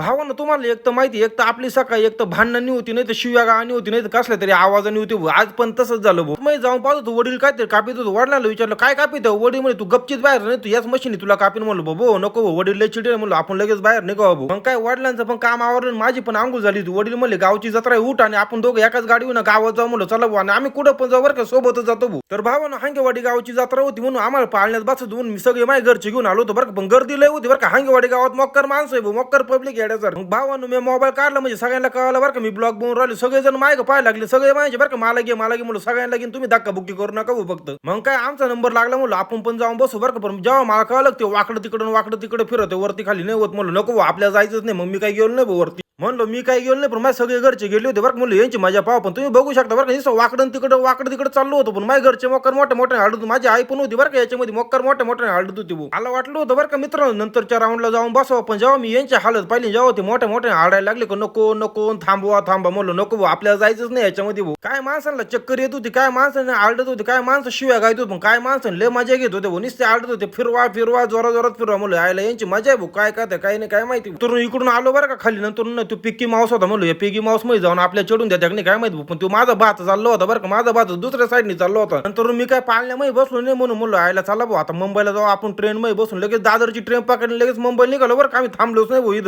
भावानं तुम्हाला एक तर माहिती एक तर आपली सकाळी एक तर भांडणांनी होती नाही तर शिव्या गाणी होती नाही तर कसल्या तरी आवाजाने होती भाऊ. आज पण तसंच झालं भाऊ. मी जाऊन पाहतो तू वडील काय ते कापित होतो वडिलांना विचारलं काय कापित वडील म्हणे तू गपचीत बाहेर नाही तू याच मशीनी तुला कापीन म्हणलो बाबू नको भाऊ, वडील लय चिडले म्हणलो आपण लगेच बाहेर निघावं भाऊ. मग काय वडिलांचं पण काम आवरलं माझी पण अंघोळ झाली तू वडील म्हणले गावची जत्रा आहे, उठ आणि आपण दोघं एकाच गाडीवर ना गावात जाऊ म्हणलं चला भाऊ आणि आम्ही कुठं पण जाऊ बरं का सोबतच जातो भाऊ. तर भावानं हांगेवाडी गावची जत्रा होती म्हणून आम्हाला पाळण्यात बसत म्हणून मी सगळे माझ्या घरचे घेऊन आलो होतो बरं का. पण गर्दी लय होती बरं का हांगेवाडी गावात मोक्कर माणसं आहे भाऊ, मोक्कर पब्लिक येड्यासार. मग भावानं मी मोबाईल काढला म्हणजे सगळ्यांना कळलं बरं का मी ब्लॉग बनवून राहिले. सगळेजण मागे पाहायला लागले सगळे माहिती बरं का मला घे म्हणलं सगळ्यांना घेऊन तुम्ही धक्काबुक्की करू नका भाऊ फक्त. मग काय आमचा नंबर लागला म्हणलं आपण पण जाऊन बसू बरं का. पण जेव्हा मला कळलं ते वाकडं तिकडे फिरत वरती खाली नाही होत म्हणलं नको भाऊ आपल्याला जायचंच नाही. मग मी काय गेलो नाही भाऊ वरती म्हणलो मी काय गेलो नाही पण माझे सगळे घरचे गेले होते बरं म्हणलं यांची मजा पाहा. पण तुम्ही बघू शकता बरं का नुसतं वाकडं तिकडे चाललो होतो पण माझ्या घरचे मोकर मोठे हाडत होते. माझी आई पण होती बरं का याच्यामध्ये मोकर मोठे हाडत होती भाऊ. मला वाटलं होतं बरं का मित्रांनो नंतरच्या राऊंडला जाऊन बसवा. पण जेव्हा मी यांची हालत पाहिली जेव्हा ते मोठे हाडायला लागले का नको थांबवा म्हणलं नको भाऊ आपल्याला जायचंच नाही याच्यामध्ये भाऊ. काय माणसांना चक्कर येत होती काय माणसाने आलडत होते काय माणसं शिव्या गायत होते पण काय माणसाने लय मजा घेत होते भाऊ. नुसते आलडत होते फिरवा जोरात फिरवा म्हणलं आयला यांची मजा आहे भाऊ. काय काय नाही काय माहिती. तर इकडून आलो बरं का खाली नंतर तू पिक्की माऊस होता म्हणलो या पिगी माऊस मध्ये जाऊन आपल्या चढून द्या नाही काय माहिती. पण तो माझा भात चाललो होता बरं का माझा भात दुसऱ्या साईडने चाललो होता. नंतर मी काय पाळण्यामध्ये बसलो नाही म्हणलो आयला चला भाऊ आता मुंबईला जाऊ आपण ट्रेन मध्ये बसून लगेच दादरची ट्रेन पकडली लगेच मुंबईला निघालो बरं का आम्ही थांबलोच नाही भाऊ.